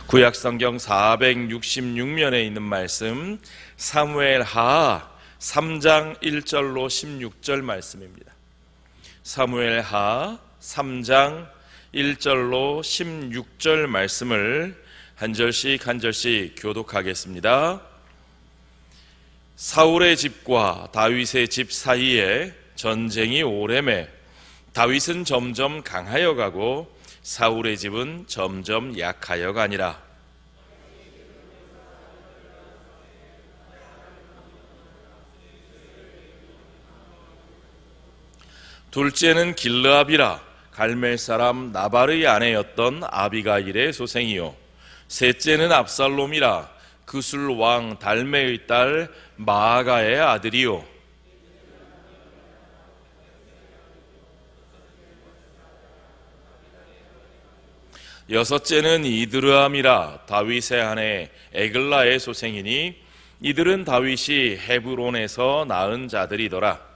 구약성경 466면에 있는 말씀 사무엘하 3장 1절로 16절 말씀입니다. 사무엘하 3장 1절로 16절 말씀을 한 절씩 한 절씩 교독하겠습니다. 사울의 집과 다윗의 집 사이에 전쟁이 오래매 다윗은 점점 강하여 가고 사울의 집은 점점 약하여 가니라. 둘째는 길르압이라 갈멜 사람 나발의 아내였던 아비가일의 소생이요, 셋째는 압살롬이라 그술 왕 달메의 딸 마아가의 아들이요, 여섯째는 이드르암이라 다윗의 아내 에글라의 소생이니 이들은 다윗이 헤브론에서 낳은 자들이더라.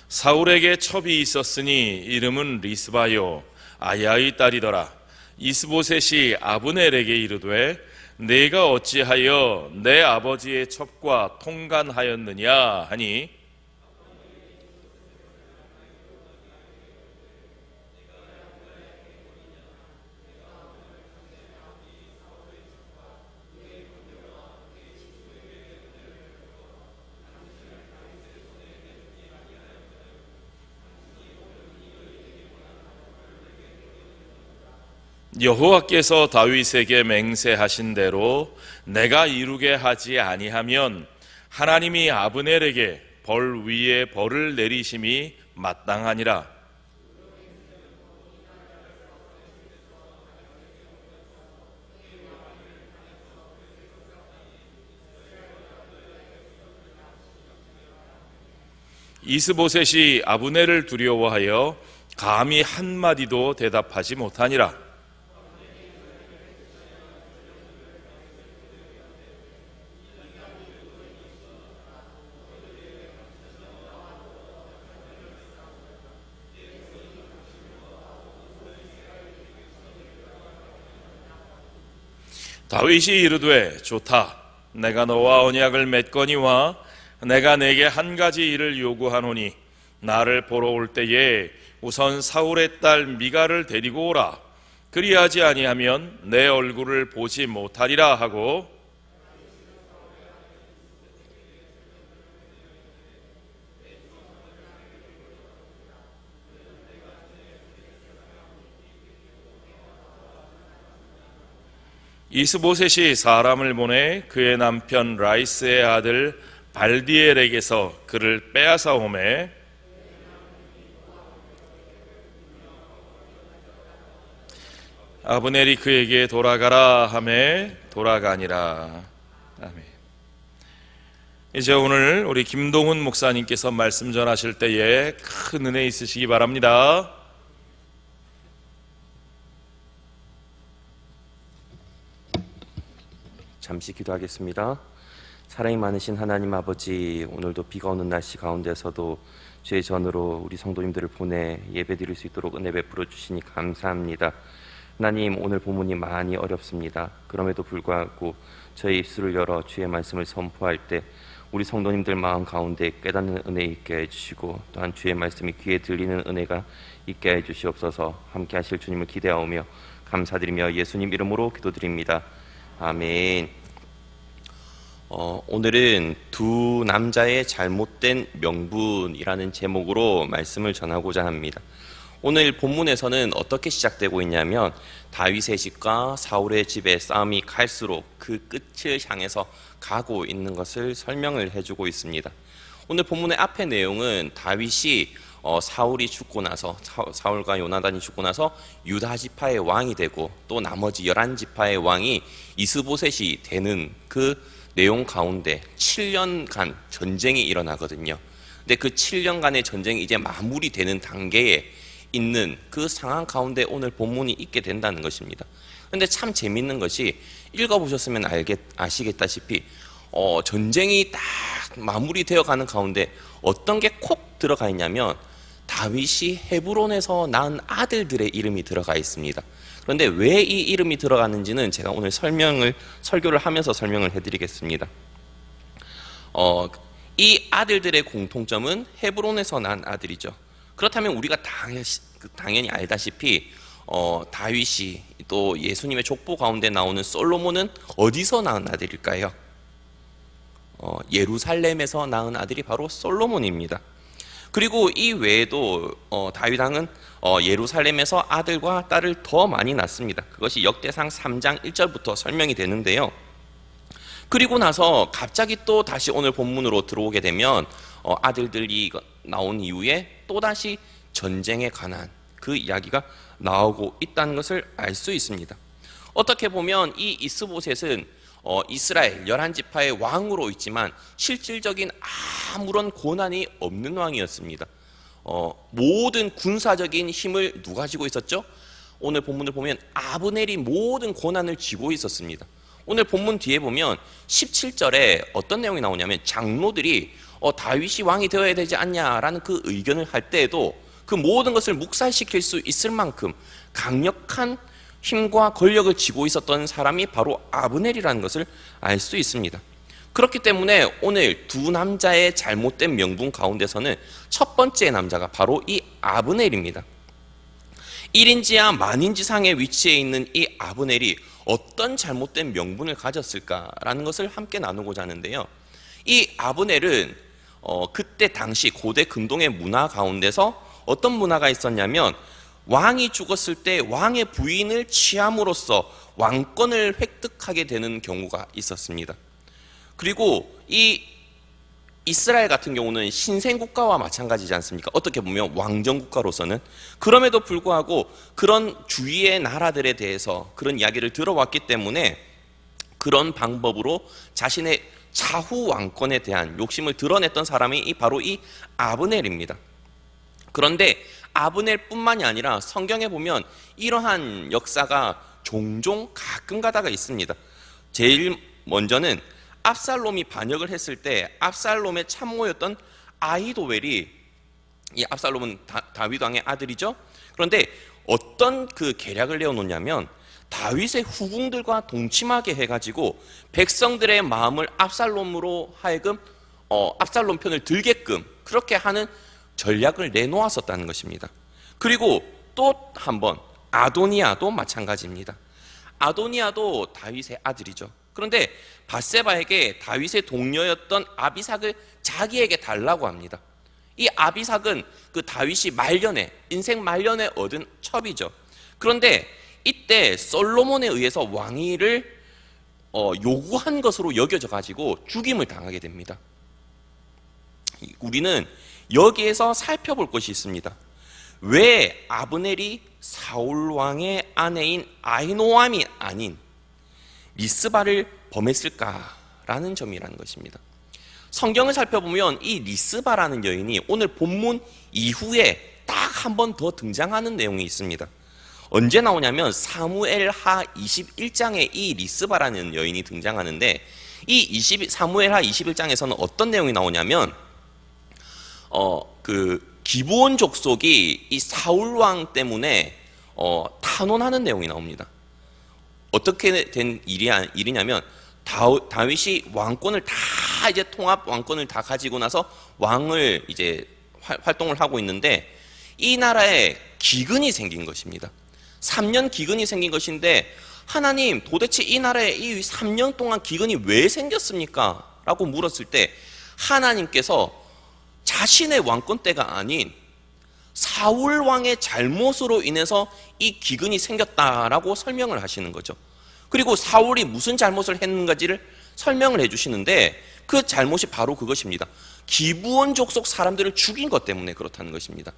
사울에게 첩이 있었으니 이름은 리스바요 아야의 딸이더라. 이스보셋이 아브넬에게 이르되 내가 어찌하여 내 아버지의 첩과 통간하였느냐 하니 여호와께서 다윗에게 맹세하신 대로 내가 이루게 하지 아니하면 하나님이 아브넬에게 벌 위에 벌을 내리심이 마땅하니라. 이스보셋이 아브넬을 두려워하여 감히 한마디도 대답하지 못하니라. 다윗이 이르되 좋다. 내가 너와 언약을 맺거니와 내가 내게 한 가지 일을 요구하노니 나를 보러 올 때에 우선 사울의 딸 미갈을 데리고 오라. 그리하지 아니하면 내 얼굴을 보지 못하리라 하고 이스보셋이 사람을 보내 그의 남편 라이스의 아들 발디엘에게서 그를 빼앗아 오매 아브넬이 그에게 돌아가라 하매 돌아가니라. 아멘. 이제 오늘 우리 김동훈 목사님께서 말씀 전하실 때에 큰 은혜 있으시기 바랍니다. 잠시 기도하겠습니다. 사랑이 많으신 하나님 아버지, 오늘도 비가 오는 날씨 가운데서도 주의 전으로 우리 성도님들을 보내 예배 드릴 수 있도록 은혜 베풀어 주시니 감사합니다. 하나님, 오늘 본문이 많이 어렵습니다. 그럼에도 불구하고 저의 입술을 열어 주의 말씀을 선포할 때 우리 성도님들 마음 가운데 깨닫는 은혜 있게 해주시고 또한 주의 말씀이 귀에 들리는 은혜가 있게 해주시옵소서. 함께 하실 주님을 기대하오며 감사드리며 예수님 이름으로 기도드립니다. 아멘. 오늘은 두 남자의 잘못된 명분이라는 제목으로 말씀을 전하고자 합니다. 오늘 본문에서는 어떻게 시작되고 있냐면 다윗의 집과 사울의 집의 싸움이 갈수록 그 끝을 향해서 가고 있는 것을 설명을 해주고 있습니다. 오늘 본문의 앞의 내용은 다윗이 사울이 죽고 나서 사울과 요나단이 죽고 나서 유다 지파의 왕이 되고 또 나머지 11지파의 왕이 이스보셋이 되는 그 내용 가운데 7년간 전쟁이 일어나거든요. 근데 그 7년간의 전쟁이 이제 마무리되는 단계에 있는 그 상황 가운데 오늘 본문이 있게 된다는 것입니다. 근데 참 재밌는 것이 읽어보셨으면 아시겠다시피 전쟁이 딱 마무리되어 가는 가운데 어떤 게 콕 들어가 있냐면 다윗이 헤브론에서 낳은 아들들의 이름이 들어가 있습니다. 그런데 왜 이 이름이 들어가는지는 제가 오늘 설교를 하면서 설명을 해드리겠습니다. 이 아들들의 공통점은 헤브론에서 난 아들이죠. 그렇다면 우리가 당연히 알다시피 다윗이 또 예수님의 족보 가운데 나오는 솔로몬은 어디서 낳은 아들일까요? 예루살렘에서 낳은 아들이 바로 솔로몬입니다. 그리고 이 외에도 다윗 왕은 예루살렘에서 아들과 딸을 더 많이 낳습니다. 그것이 역대상 3장 1절부터 설명이 되는데요. 그리고 나서 갑자기 또 다시 오늘 본문으로 들어오게 되면 아들들이 나온 이후에 또다시 전쟁에 관한 그 이야기가 나오고 있다는 것을 알 수 있습니다. 어떻게 보면 이 이스보셋은 이스라엘 11지파의 왕으로 있지만 실질적인 아무런 고난이 없는 왕이었습니다. 모든 군사적인 힘을 누가 지고 있었죠? 오늘 본문을 보면 아브넬이 모든 고난을 지고 있었습니다. 오늘 본문 뒤에 보면 17절에 어떤 내용이 나오냐면 장로들이 다윗이 왕이 되어야 되지 않냐라는 그 의견을 할 때에도 그 모든 것을 묵살시킬 수 있을 만큼 강력한 힘과 권력을 쥐고 있었던 사람이 바로 아브넬이라는 것을 알 수 있습니다. 그렇기 때문에 오늘 두 남자의 잘못된 명분 가운데서는 첫 번째 남자가 바로 이 아브넬입니다. 1인지하 만인지상의 위치에 있는 이 아브넬이 어떤 잘못된 명분을 가졌을까라는 것을 함께 나누고자 하는데요. 이 아브넬은 그때 당시 고대 근동의 문화 가운데서 어떤 문화가 있었냐면 왕이 죽었을 때 왕의 부인을 취함으로써 왕권을 획득하게 되는 경우가 있었습니다. 그리고 이 이스라엘 같은 경우는 신생국가와 마찬가지지 않습니까? 어떻게 보면 왕정국가로서는. 그럼에도 불구하고 그런 주위의 나라들에 대해서 그런 이야기를 들어왔기 때문에 그런 방법으로 자신의 차후 왕권에 대한 욕심을 드러냈던 사람이 바로 이 아브넬입니다. 그런데 아브넬뿐만이 아니라 성경에 보면 이러한 역사가 종종 가끔 가다가 있습니다. 제일 먼저는 압살롬이 반역을 했을 때 압살롬의 참모였던 아히도웰이, 이 압살롬은 다윗 왕의 아들이죠. 그런데 어떤 그 계략을 내어놓냐면 다윗의 후궁들과 동침하게 해가지고 백성들의 마음을 압살롬으로 하여금 압살롬 편을 들게끔 그렇게 하는 전략을 내놓았었다는 것입니다. 그리고 또 한 번 아도니아도 마찬가지입니다. 아도니아도 다윗의 아들이죠. 그런데 밧세바에게 다윗의 동료였던 아비삭을 자기에게 달라고 합니다. 이 아비삭은 그 다윗이 말년에, 인생 말년에 얻은 첩이죠. 그런데 이때 솔로몬에 의해서 왕위를 요구한 것으로 여겨져 가지고 죽임을 당하게 됩니다. 우리는 여기에서 살펴볼 것이 있습니다. 왜 아브넬이 사울 왕의 아내인 아히노암이 아닌 리스바를 범했을까라는 점이라는 것입니다. 성경을 살펴보면 이 리스바라는 여인이 오늘 본문 이후에 딱 한 번 더 등장하는 내용이 있습니다. 언제 나오냐면 사무엘하 21장에 이 리스바라는 여인이 등장하는데 이 사무엘하 21장에서는 어떤 내용이 나오냐면 그 기브온 족속이 이 사울 왕 때문에 탄원하는 내용이 나옵니다. 어떻게 된 일이냐면 다윗이 왕권을 다 이제 통합 왕권을 다 가지고 나서 왕을 이제 활동을 하고 있는데 이 나라에 기근이 생긴 것입니다. 3년 기근이 생긴 것인데 하나님 도대체 이 나라에 이 3년 동안 기근이 왜 생겼습니까? 라고 물었을 때 하나님께서 자신의 왕권 때가 아닌 사울 왕의 잘못으로 인해서 이 기근이 생겼다라고 설명을 하시는 거죠. 그리고 사울이 무슨 잘못을 했는가지를 설명을 해주시는데 그 잘못이 바로 그것입니다. 기브온 족속 사람들을 죽인 것 때문에 그렇다는 것입니다.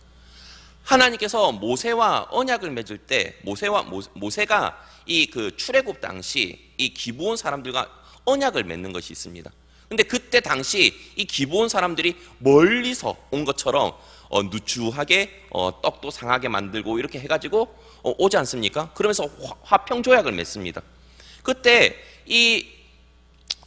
하나님께서 모세와 언약을 맺을 때 모세가 이 그 출애굽 당시 이 기브온 사람들과 언약을 맺는 것이 있습니다. 근데 그때 당시 이 기브온 사람들이 멀리서 온 것처럼 누추하게 떡도 상하게 만들고 이렇게 해가지고 오지 않습니까? 그러면서 화평 조약을 맺습니다. 그때 이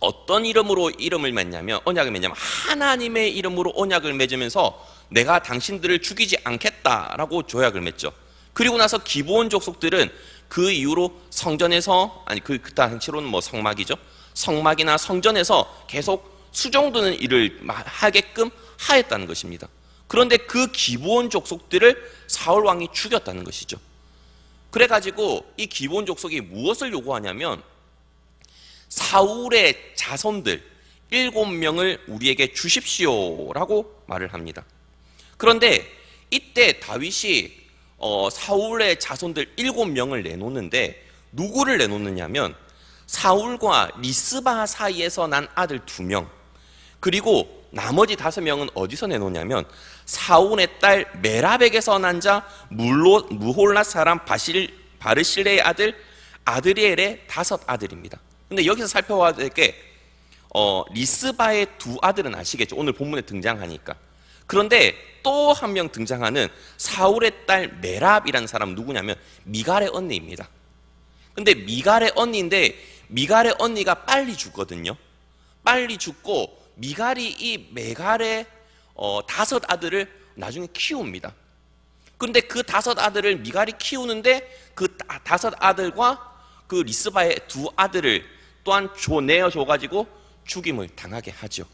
어떤 이름으로 언약을 맺냐면 하나님의 이름으로 언약을 맺으면서 내가 당신들을 죽이지 않겠다라고 조약을 맺죠. 그리고 나서 기브온 족속들은 그 이후로 성전에서 그 당시로는 성막이죠. 성막이나 성전에서 계속 수종드는 일을 하게끔 하였다는 것입니다. 그런데 그 기브온 족속들을 사울 왕이 죽였다는 것이죠. 그래가지고 이 기브온 족속이 무엇을 요구하냐면 사울의 자손들 7명을 우리에게 주십시오라고 말을 합니다. 그런데 이때 다윗이 사울의 자손들 7명을 내놓는데 누구를 내놓느냐면 사울과 리스바 사이에서 난 아들 2명, 그리고 나머지 5명은 어디서 내놓냐면 사울의 딸 메라백에서 난 자 무홀랏 사람 바르실레의 아들 아드리엘의 5 아들입니다. 근데 여기서 살펴봐야 될 게 리스바의 2 아들은 아시겠죠? 오늘 본문에 등장하니까. 그런데 또 한 명 등장하는 사울의 딸 메랍이라는 사람은 누구냐면 미갈의 언니입니다. 근데 미갈의 언니인데 미갈의 언니가 빨리 죽거든요. 빨리 죽고 미갈이 이 메갈의 5 아들을 나중에 키웁니다. 근데 그 5 아들을 미갈이 키우는데 그 5 아들과 그 리스바의 2 아들을 또한 내어줘가지고 죽임을 당하게 하죠.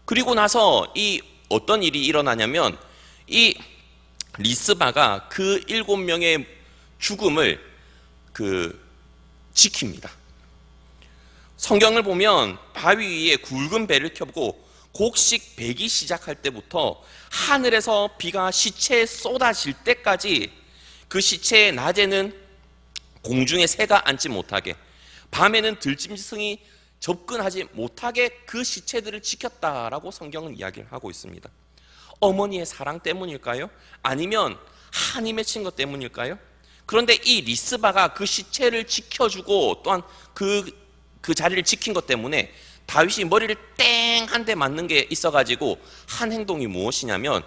그리고 나서 이 어떤 일이 일어나냐면 이 리스바가 그 7명의 죽음을 지킵니다. 성경을 보면 바위 위에 굵은 배를 켜고 곡식 배기 시작할 때부터 하늘에서 비가 시체에 쏟아질 때까지 그 시체에 낮에는 공중에 새가 앉지 못하게, 밤에는 들짐승이 접근하지 못하게 그 시체들을 지켰다라고 성경은 이야기를 하고 있습니다. 어머니의 사랑 때문일까요? 아니면 한이 맺힌 것 때문일까요? 그런데 이 리스바가 그 시체를 지켜주고 또한 그 자리를 지킨 것 때문에 다윗이 머리를 땡 한 대 맞는 게 있어가지고 한 행동이 무엇이냐면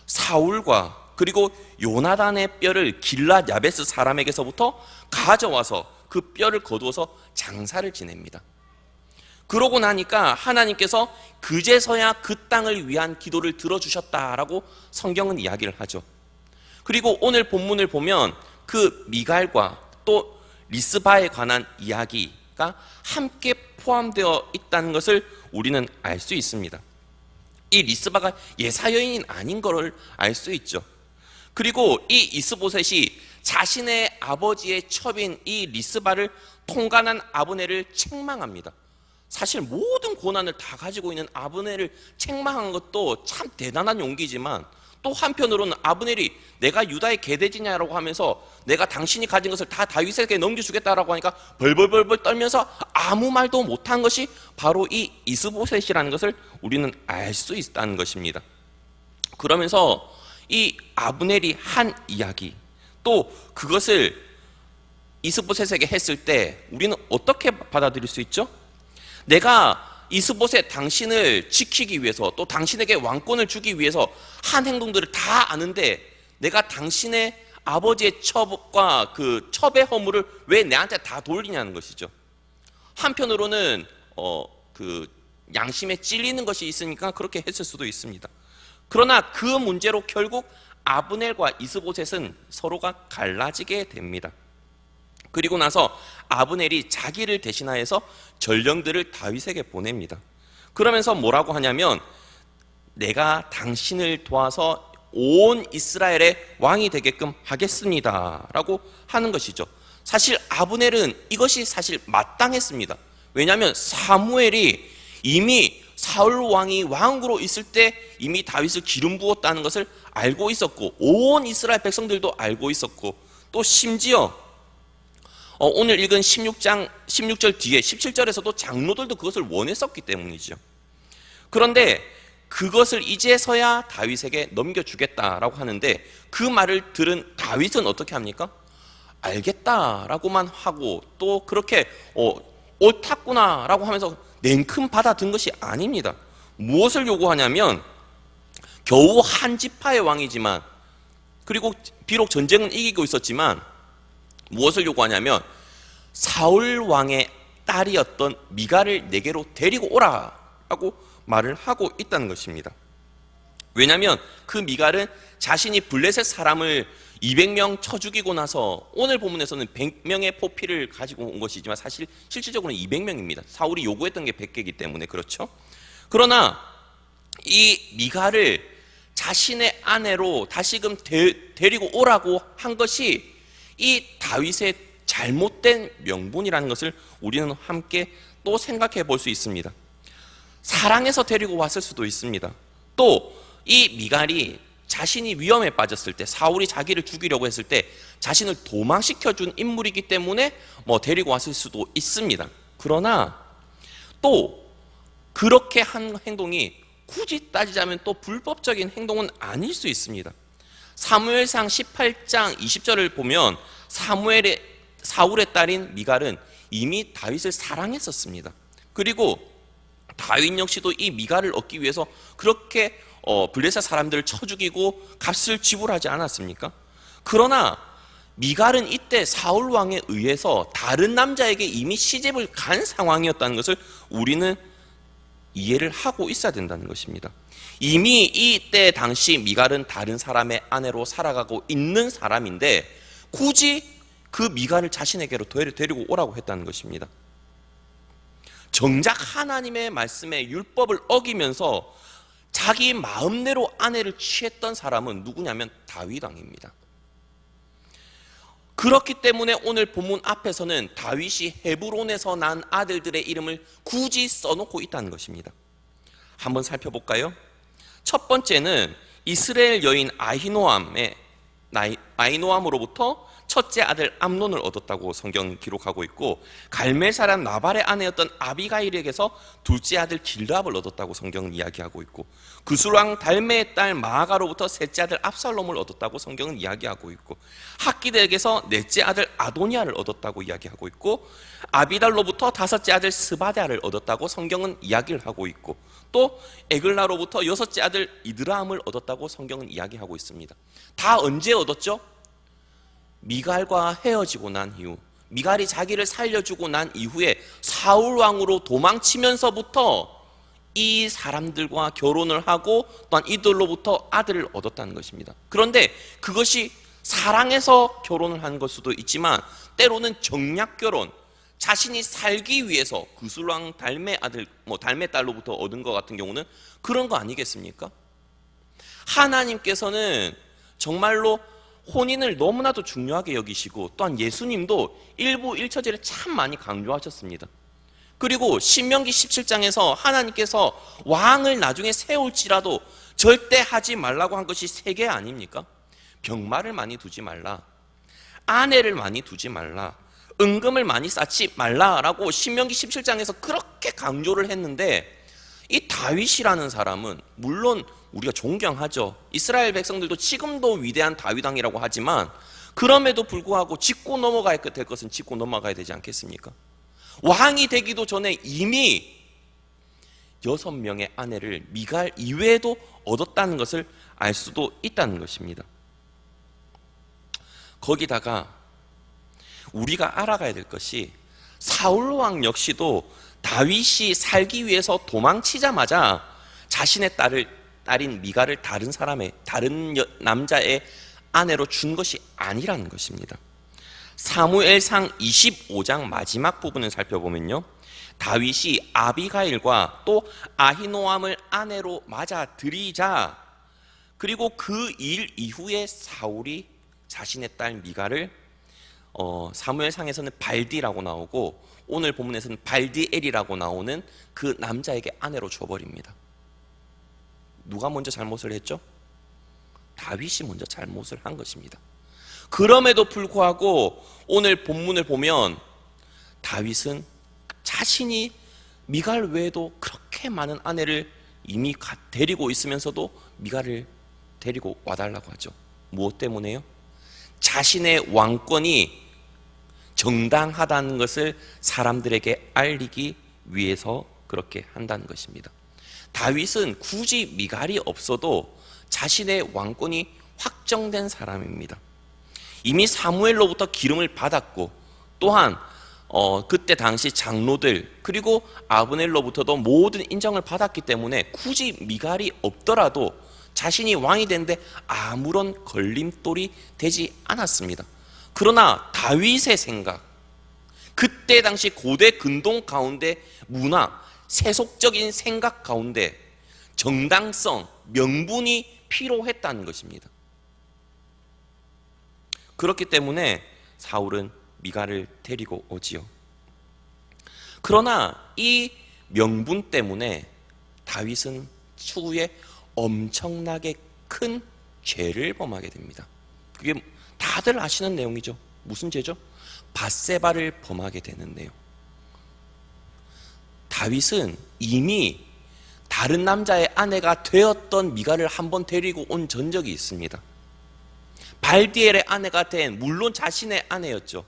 사울과 그리고 요나단의 뼈를 길랏 야베스 사람에게서부터 가져와서 그 뼈를 거두어서 장사를 지냅니다. 그러고 나니까 하나님께서 그제서야 그 땅을 위한 기도를 들어주셨다라고 성경은 이야기를 하죠. 그리고 오늘 본문을 보면 그 미갈과 또 리스바에 관한 이야기가 함께 포함되어 있다는 것을 우리는 알 수 있습니다. 이 리스바가 예사 여인이 아닌 것을 알 수 있죠. 그리고 이 이스보셋이 자신의 아버지의 첩인 이 리스바를 통간한 아브넬을 책망합니다. 사실 모든 고난을 다 가지고 있는 아브넬을 책망한 것도 참 대단한 용기지만 또 한편으로는 아브넬이 내가 유다의 계대지냐라고 하면서 내가 당신이 가진 것을 다 다윗에게 넘겨주겠다라고 하니까 벌벌벌벌 떨면서 아무 말도 못한 것이 바로 이 이스보셋이라는 것을 우리는 알 수 있다는 것입니다. 그러면서 이 아브넬이 한 이야기, 또 그것을 이스보셋에게 했을 때 우리는 어떻게 받아들일 수 있죠? 내가 이스보셋 당신을 지키기 위해서 또 당신에게 왕권을 주기 위해서 한 행동들을 다 아는데 내가 당신의 아버지의 첩과 그 첩의 허물을 왜 내한테 다 돌리냐는 것이죠. 한편으로는 그 양심에 찔리는 것이 있으니까 그렇게 했을 수도 있습니다. 그러나 그 문제로 결국 아브넬과 이스보셋은 서로가 갈라지게 됩니다. 그리고 나서 아브넬이 자기를 대신하여서 전령들을 다윗에게 보냅니다. 그러면서 뭐라고 하냐면 내가 당신을 도와서 온 이스라엘의 왕이 되게끔 하겠습니다 라고 하는 것이죠. 사실 아브넬은 이것이 사실 마땅했습니다. 왜냐하면 사무엘이 이미 사울 왕이 왕으로 있을 때 이미 다윗을 기름 부었다는 것을 알고 있었고 온 이스라엘 백성들도 알고 있었고 또 심지어 오늘 읽은 16절 뒤에 17절에서도 장로들도 그것을 원했었기 때문이죠. 그런데 그것을 이제서야 다윗에게 넘겨주겠다라고 하는데 그 말을 들은 다윗은 어떻게 합니까? 알겠다라고만 하고 또 그렇게 옳았구나라고 하면서 냉큼 받아든 것이 아닙니다. 무엇을 요구하냐면 겨우 한 지파의 왕이지만 그리고 비록 전쟁은 이기고 있었지만 무엇을 요구하냐면 사울 왕의 딸이었던 미갈을 내게로 데리고 오라라고 말을 하고 있다는 것입니다. 왜냐하면 그 미갈은 자신이 블레셋 사람을 200명 쳐 죽이고 나서 오늘 본문에서는 100명의 포피를 가지고 온 것이지만 사실 실질적으로는 200명입니다. 사울이 요구했던 게 100개이기 때문에 그렇죠. 그러나 이 미갈을 자신의 아내로 다시금 데리고 오라고 한 것이 이 다윗의 잘못된 명분이라는 것을 우리는 함께 또 생각해 볼 수 있습니다. 사랑해서 데리고 왔을 수도 있습니다. 또 이 미갈이 자신이 위험에 빠졌을 때, 사울이 자기를 죽이려고 했을 때 자신을 도망시켜준 인물이기 때문에 데리고 왔을 수도 있습니다. 그러나 또 그렇게 한 행동이 굳이 따지자면 또 불법적인 행동은 아닐 수 있습니다. 사무엘상 18장 20절을 보면 사울의 딸인 미갈은 이미 다윗을 사랑했었습니다. 그리고 다윗 역시도 이 미갈을 얻기 위해서 그렇게 블레셋 사람들을 쳐 죽이고 값을 지불하지 않았습니까? 그러나 미갈은 이때 사울 왕에 의해서 다른 남자에게 이미 시집을 간 상황이었다는 것을 우리는 이해를 하고 있어야 된다는 것입니다. 이미 이때 당시 미갈은 다른 사람의 아내로 살아가고 있는 사람인데 굳이 그 미갈을 자신에게로 데리고 오라고 했다는 것입니다. 정작 하나님의 말씀에 율법을 어기면서 자기 마음대로 아내를 취했던 사람은 누구냐면 다윗 왕입니다. 그렇기 때문에 오늘 본문 앞에서는 다윗이 헤브론에서 난 아들들의 이름을 굳이 써놓고 있다는 것입니다. 한번 살펴볼까요? 첫 번째는 이스라엘 여인 아히노암으로부터 첫째 아들 암논을 얻었다고 성경은 기록하고 있고, 갈멜 사람 나발의 아내였던 아비가일에게서 둘째 아들 길랍을 얻었다고 성경은 이야기하고 있고, 그술 왕 달메의 딸 마아가로부터 셋째 아들 압살롬을 얻었다고 성경은 이야기하고 있고, 학기들에게서 넷째 아들 아도니아를 얻었다고 이야기하고 있고, 아비달로부터 다섯째 아들 스바데아를 얻었다고 성경은 이야기를 하고 있고, 또 에글라로부터 여섯째 아들 이드라함을 얻었다고 성경은 이야기하고 있습니다. 다 언제 얻었죠? 미갈과 헤어지고 난 이후, 미갈이 자기를 살려주고 난 이후에 사울 왕으로 도망치면서부터 이 사람들과 결혼을 하고 또한 이들로부터 아들을 얻었다는 것입니다. 그런데 그것이 사랑해서 결혼을 한 걸 수도 있지만 때로는 정략 결혼, 자신이 살기 위해서 그술왕 달메 아들, 달메 딸로부터 얻은 것 같은 경우는 그런 거 아니겠습니까? 하나님께서는 정말로 혼인을 너무나도 중요하게 여기시고 또한 예수님도 일부 일처제를 참 많이 강조하셨습니다. 그리고 신명기 17장에서 하나님께서 왕을 나중에 세울지라도 절대 하지 말라고 한 것이 3개 아닙니까? 병마를 많이 두지 말라, 아내를 많이 두지 말라, 은금을 많이 쌓지 말라라고 신명기 17장에서 그렇게 강조를 했는데, 이 다윗이라는 사람은 물론 우리가 존경하죠. 이스라엘 백성들도 지금도 위대한 다윗 왕이라고 하지만 그럼에도 불구하고 짚고 넘어가야 될 것은 짚고 넘어가야 되지 않겠습니까? 왕이 되기도 전에 이미 6명의 아내를 미갈 이외에도 얻었다는 것을 알 수도 있다는 것입니다. 거기다가 우리가 알아가야 될 것이 사울 왕 역시도 다윗이 살기 위해서 도망치자마자 자신의 딸인 미갈을 다른 남자의 아내로 준 것이 아니라는 것입니다. 사무엘상 25장 마지막 부분을 살펴보면요, 다윗이 아비가일과 또 아히노암을 아내로 맞아들이자, 그리고 그 일 이후에 사울이 자신의 딸 미갈을 사무엘상에서는 발디라고 나오고 오늘 본문에서는 발디엘이라고 나오는 그 남자에게 아내로 줘버립니다. 누가 먼저 잘못을 했죠? 다윗이 먼저 잘못을 한 것입니다. 그럼에도 불구하고 오늘 본문을 보면 다윗은 자신이 미갈 외에도 그렇게 많은 아내를 이미 데리고 있으면서도 미갈을 데리고 와달라고 하죠. 무엇 때문에요? 자신의 왕권이 정당하다는 것을 사람들에게 알리기 위해서 그렇게 한다는 것입니다. 다윗은 굳이 미갈이 없어도 자신의 왕권이 확정된 사람입니다. 이미 사무엘로부터 기름을 받았고 또한 그때 당시 장로들 그리고 아브넬로부터도 모든 인정을 받았기 때문에 굳이 미갈이 없더라도 자신이 왕이 되는데 아무런 걸림돌이 되지 않았습니다. 그러나 다윗의 생각, 그때 당시 고대 근동 가운데 문화, 세속적인 생각 가운데 정당성, 명분이 필요했다는 것입니다. 그렇기 때문에 사울은 미갈을 데리고 오지요. 그러나 이 명분 때문에 다윗은 추후에 엄청나게 큰 죄를 범하게 됩니다. 그게 다들 아시는 내용이죠. 무슨 죄죠? 밧세바를 범하게 되는데요. 다윗은 이미 다른 남자의 아내가 되었던 미갈을 한번 데리고 온 전적이 있습니다. 발디엘의 아내가 된, 물론 자신의 아내였죠.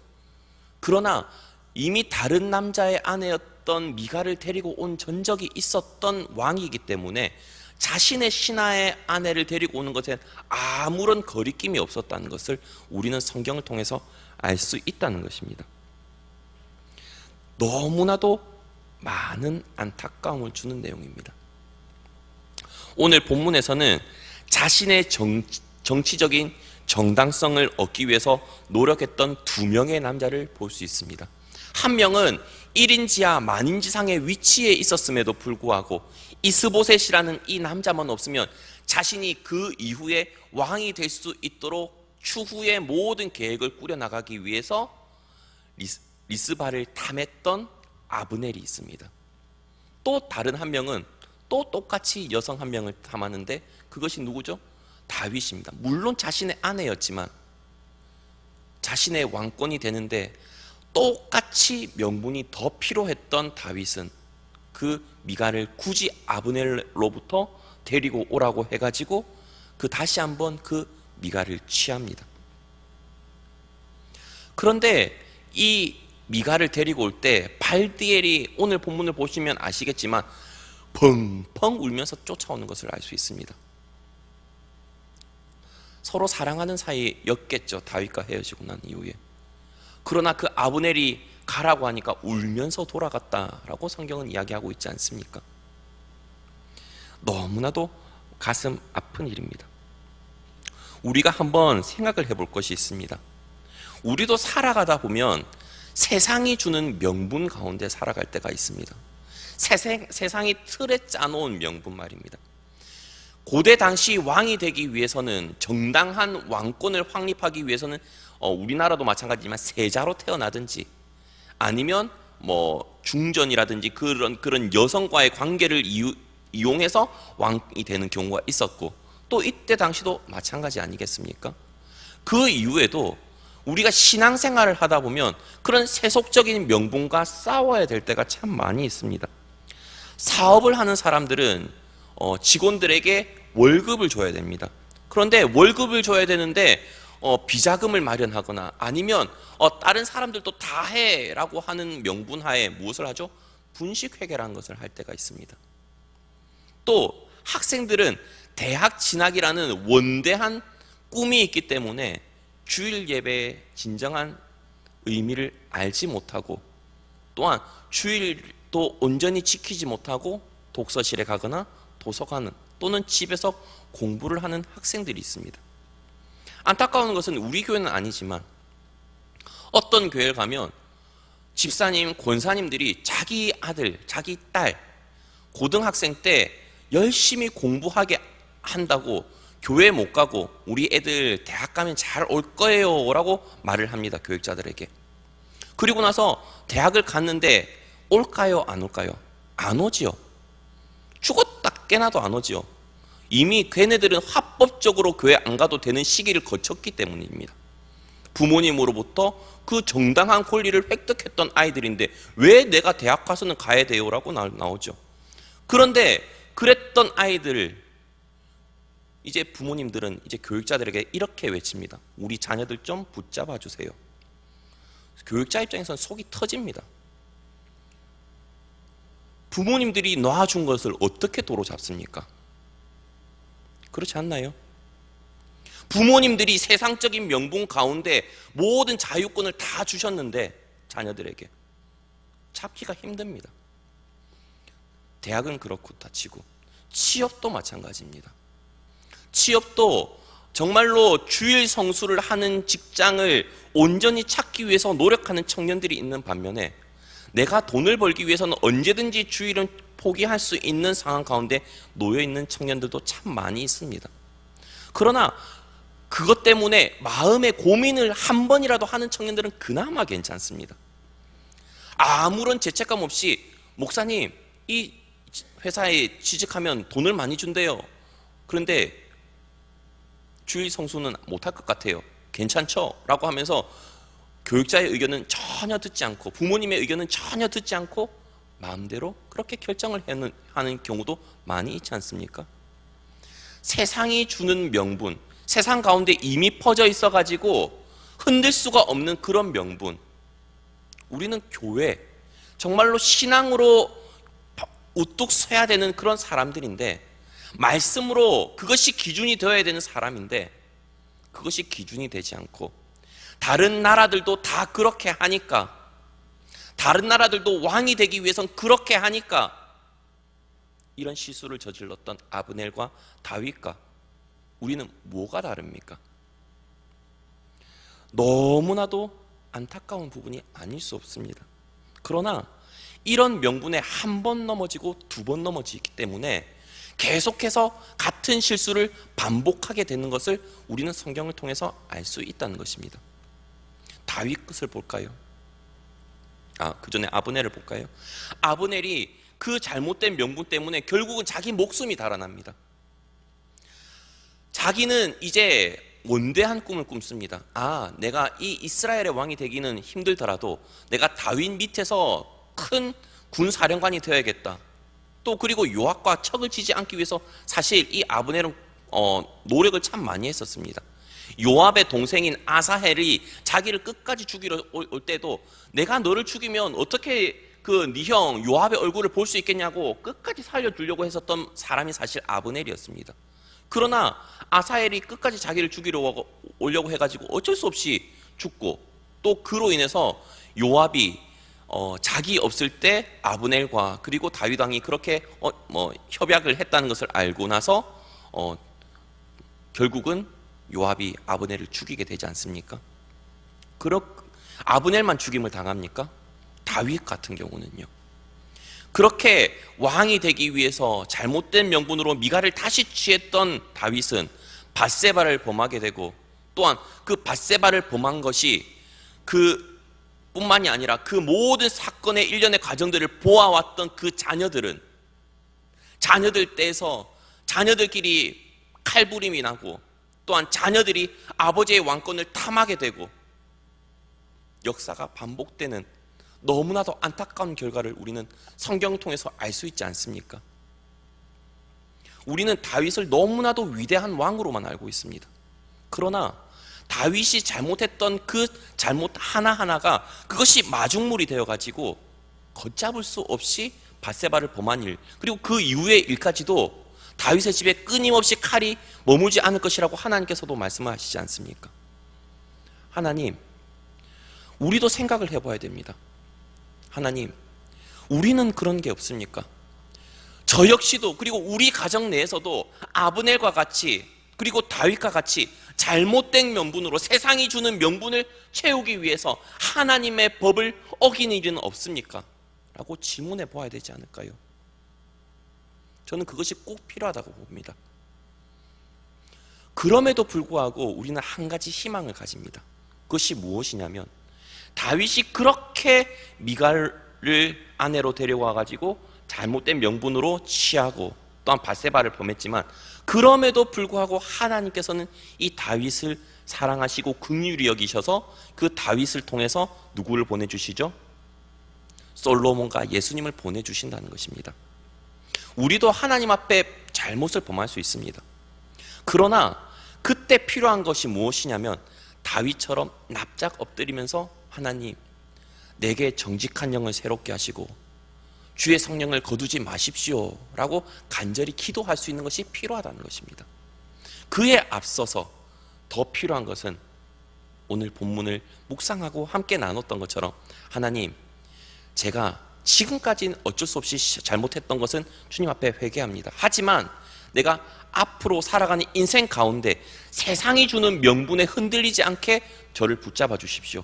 그러나 이미 다른 남자의 아내였던 미갈을 데리고 온 전적이 있었던 왕이기 때문에 자신의 신하의 아내를 데리고 오는 것에 아무런 거리낌이 없었다는 것을 우리는 성경을 통해서 알 수 있다는 것입니다. 너무나도 많은 안타까움을 주는 내용입니다. 오늘 본문에서는 자신의 정치적인 정당성을 얻기 위해서 노력했던 두 명의 남자를 볼 수 있습니다. 한 명은 1인지하 만인지상의 위치에 있었음에도 불구하고 이스보셋이라는 이 남자만 없으면 자신이 그 이후에 왕이 될 수 있도록 추후의 모든 계획을 꾸려나가기 위해서 리스바를 탐했던 아브넬이 있습니다. 또 다른 한 명은 또 똑같이 여성 한 명을 탐하는데 그것이 누구죠? 다윗입니다. 물론 자신의 아내였지만 자신의 왕권이 되는데 똑같이 명분이 더 필요했던 다윗은 그 미갈을 굳이 아브넬로부터 데리고 오라고 해가지고 그 다시 한번 그 미갈을 취합니다. 그런데 이 미갈을 데리고 올 때 발디엘이 오늘 본문을 보시면 아시겠지만 펑펑 울면서 쫓아오는 것을 알 수 있습니다. 서로 사랑하는 사이였겠죠. 다윗과 헤어지고 난 이후에. 그러나 그 아브넬이 가라고 하니까 울면서 돌아갔다라고 성경은 이야기하고 있지 않습니까? 너무나도 가슴 아픈 일입니다. 우리가 한번 생각을 해볼 것이 있습니다. 우리도 살아가다 보면 세상이 주는 명분 가운데 살아갈 때가 있습니다. 세상이 틀에 짜놓은 명분 말입니다. 고대 당시 왕이 되기 위해서는, 정당한 왕권을 확립하기 위해서는 우리나라도 마찬가지지만 세자로 태어나든지 아니면 중전이라든지 그런 여성과의 관계를 이용해서 왕이 되는 경우가 있었고, 또 이때 당시도 마찬가지 아니겠습니까? 그 이후에도 우리가 신앙생활을 하다 보면 그런 세속적인 명분과 싸워야 될 때가 참 많이 있습니다. 사업을 하는 사람들은 직원들에게 월급을 줘야 됩니다. 그런데 월급을 줘야 되는데 비자금을 마련하거나 아니면 다른 사람들도 다 해라고 하는 명분하에 무엇을 하죠? 분식회계라는 것을 할 때가 있습니다. 또 학생들은 대학 진학이라는 원대한 꿈이 있기 때문에 주일 예배의 진정한 의미를 알지 못하고, 또한 주일도 온전히 지키지 못하고 독서실에 가거나 도서관 또는 집에서 공부를 하는 학생들이 있습니다. 안타까운 것은 우리 교회는 아니지만 어떤 교회를 가면 집사님, 권사님들이 자기 아들, 자기 딸 고등학생 때 열심히 공부하게 한다고 교회 못 가고 우리 애들 대학 가면 잘 올 거예요 라고 말을 합니다. 교육자들에게. 그리고 나서 대학을 갔는데 올까요? 안 올까요? 안 오지요. 죽었다 깨나도 안 오지요. 이미 걔네들은 합법적으로 교회 안 가도 되는 시기를 거쳤기 때문입니다. 부모님으로부터 그 정당한 권리를 획득했던 아이들인데 왜 내가 대학 가서는 가야 돼요? 라고 나오죠. 그런데 그랬던 아이들, 이제 부모님들은 이제 교육자들에게 이렇게 외칩니다. 우리 자녀들 좀 붙잡아 주세요. 교육자 입장에서는 속이 터집니다. 부모님들이 놔준 것을 어떻게 도로 잡습니까? 그렇지 않나요? 부모님들이 세상적인 명분 가운데 모든 자유권을 다 주셨는데 자녀들에게 찾기가 힘듭니다. 대학은 그렇고 다치고 취업도 마찬가지입니다. 취업도 정말로 주일 성수를 하는 직장을 온전히 찾기 위해서 노력하는 청년들이 있는 반면에 내가 돈을 벌기 위해서는 언제든지 주일은 포기할 수 있는 상황 가운데 놓여 있는 청년들도 참 많이 있습니다. 그러나 그것 때문에 마음의 고민을 한 번이라도 하는 청년들은 그나마 괜찮습니다. 아무런 죄책감 없이 목사님, 이 회사에 취직하면 돈을 많이 준대요. 그런데 주일 성수는 못할 것 같아요. 괜찮죠? 라고 하면서 교육자의 의견은 전혀 듣지 않고 부모님의 의견은 전혀 듣지 않고 마음대로 그렇게 결정을 하는 경우도 많이 있지 않습니까? 세상이 주는 명분, 세상 가운데 이미 퍼져 있어가지고 흔들 수가 없는 그런 명분, 우리는 교회, 정말로 신앙으로 우뚝 서야 되는 그런 사람들인데, 말씀으로 그것이 기준이 되어야 되는 사람인데 그것이 기준이 되지 않고 다른 나라들도 다 그렇게 하니까, 다른 나라들도 왕이 되기 위해선 그렇게 하니까 이런 실수를 저질렀던 아브넬과 다윗과 우리는 뭐가 다릅니까? 너무나도 안타까운 부분이 아닐 수 없습니다. 그러나 이런 명분에 한 번 넘어지고 두 번 넘어지기 때문에 계속해서 같은 실수를 반복하게 되는 것을 우리는 성경을 통해서 알 수 있다는 것입니다. 다윗 것을 볼까요? 그 전에 아브넬을 볼까요? 아브넬이 그 잘못된 명분 때문에 결국은 자기 목숨이 달아납니다. 자기는 이제 원대한 꿈을 꿈습니다. 내가 이 이스라엘의 왕이 되기는 힘들더라도 내가 다윗 밑에서 큰 군사령관이 되어야겠다. 또 그리고 요압과 척을 지지 않기 위해서 사실 이 아브넬은 노력을 참 많이 했었습니다. 요압의 동생인 아사헬이 자기를 끝까지 죽이러 올 때도 내가 너를 죽이면 어떻게 네 형 요압의 얼굴을 볼 수 있겠냐고 끝까지 살려주려고 했었던 사람이 사실 아브넬이었습니다. 그러나 아사헬이 끝까지 자기를 죽이러 오려고 해가지고 어쩔 수 없이 죽고, 또 그로 인해서 요압이 자기 없을 때 아브넬과 그리고 다윗 왕이 그렇게 협약을 했다는 것을 알고 나서 결국은 요압이 아브넬을 죽이게 되지 않습니까? 아브넬만 죽임을 당합니까? 다윗 같은 경우는요, 그렇게 왕이 되기 위해서 잘못된 명분으로 미갈을 다시 취했던 다윗은 밧세바를 범하게 되고, 또한 그 밧세바를 범한 것이 뿐만이 아니라 그 모든 사건의 일련의 과정들을 보아왔던 그 자녀들 떼서 자녀들끼리 칼부림이 나고, 또한 자녀들이 아버지의 왕권을 탐하게 되고, 역사가 반복되는 너무나도 안타까운 결과를 우리는 성경을 통해서 알 수 있지 않습니까? 우리는 다윗을 너무나도 위대한 왕으로만 알고 있습니다. 그러나 다윗이 잘못했던 그 잘못 하나하나가 그것이 마중물이 되어가지고 걷잡을 수 없이 밧세바를 범한 일, 그리고 그 이후의 일까지도 다윗의 집에 끊임없이 칼이 머물지 않을 것이라고 하나님께서도 말씀하시지 않습니까? 하나님, 우리도 생각을 해봐야 됩니다. 하나님, 우리는 그런 게 없습니까? 저 역시도, 그리고 우리 가정 내에서도 아브넬과 같이, 그리고 다윗과 같이 잘못된 명분으로 세상이 주는 명분을 채우기 위해서 하나님의 법을 어기는 일은 없습니까? 라고 질문해 보아야 되지 않을까요? 저는 그것이 꼭 필요하다고 봅니다. 그럼에도 불구하고 우리는 한 가지 희망을 가집니다. 그것이 무엇이냐면, 다윗이 그렇게 미갈을 아내로 데려와 가지고 잘못된 명분으로 취하고 또한 밧세바를 범했지만, 그럼에도 불구하고 하나님께서는 이 다윗을 사랑하시고 긍휼히 여기셔서 그 다윗을 통해서 누구를 보내주시죠? 솔로몬과 예수님을 보내주신다는 것입니다. 우리도 하나님 앞에 잘못을 범할 수 있습니다. 그러나 그때 필요한 것이 무엇이냐면, 다윗처럼 납작 엎드리면서 하나님, 내게 정직한 영을 새롭게 하시고 주의 성령을 거두지 마십시오 라고 간절히 기도할 수 있는 것이 필요하다는 것입니다. 그에 앞서서 더 필요한 것은 오늘 본문을 묵상하고 함께 나눴던 것처럼, 하나님, 제가 지금까지는 어쩔 수 없이 잘못했던 것은 주님 앞에 회개합니다. 하지만 내가 앞으로 살아가는 인생 가운데 세상이 주는 명분에 흔들리지 않게 저를 붙잡아 주십시오.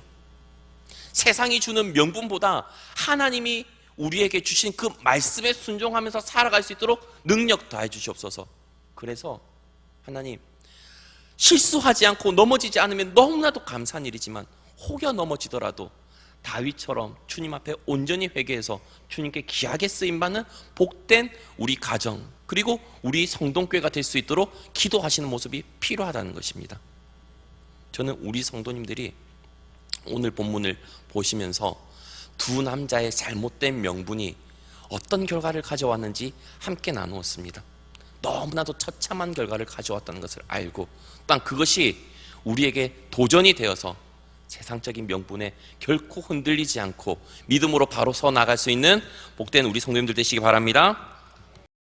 세상이 주는 명분보다 하나님이 우리에게 주신 그 말씀에 순종하면서 살아갈 수 있도록 능력 더해 주시옵소서. 그래서 하나님, 실수하지 않고 넘어지지 않으면 너무나도 감사한 일이지만 혹여 넘어지더라도 다윗처럼 주님 앞에 온전히 회개해서 주님께 귀하게 쓰임받는 복된 우리 가정, 그리고 우리 성동교회가 될 수 있도록 기도하시는 모습이 필요하다는 것입니다. 저는 우리 성도님들이 오늘 본문을 보시면서 두 남자의 잘못된 명분이 어떤 결과를 가져왔는지 함께 나누었습니다. 너무나도 처참한 결과를 가져왔다는 것을 알고, 또한 그것이 우리에게 도전이 되어서 세상적인 명분에 결코 흔들리지 않고 믿음으로 바로 서 나갈 수 있는 복된 우리 성도님들 되시기 바랍니다.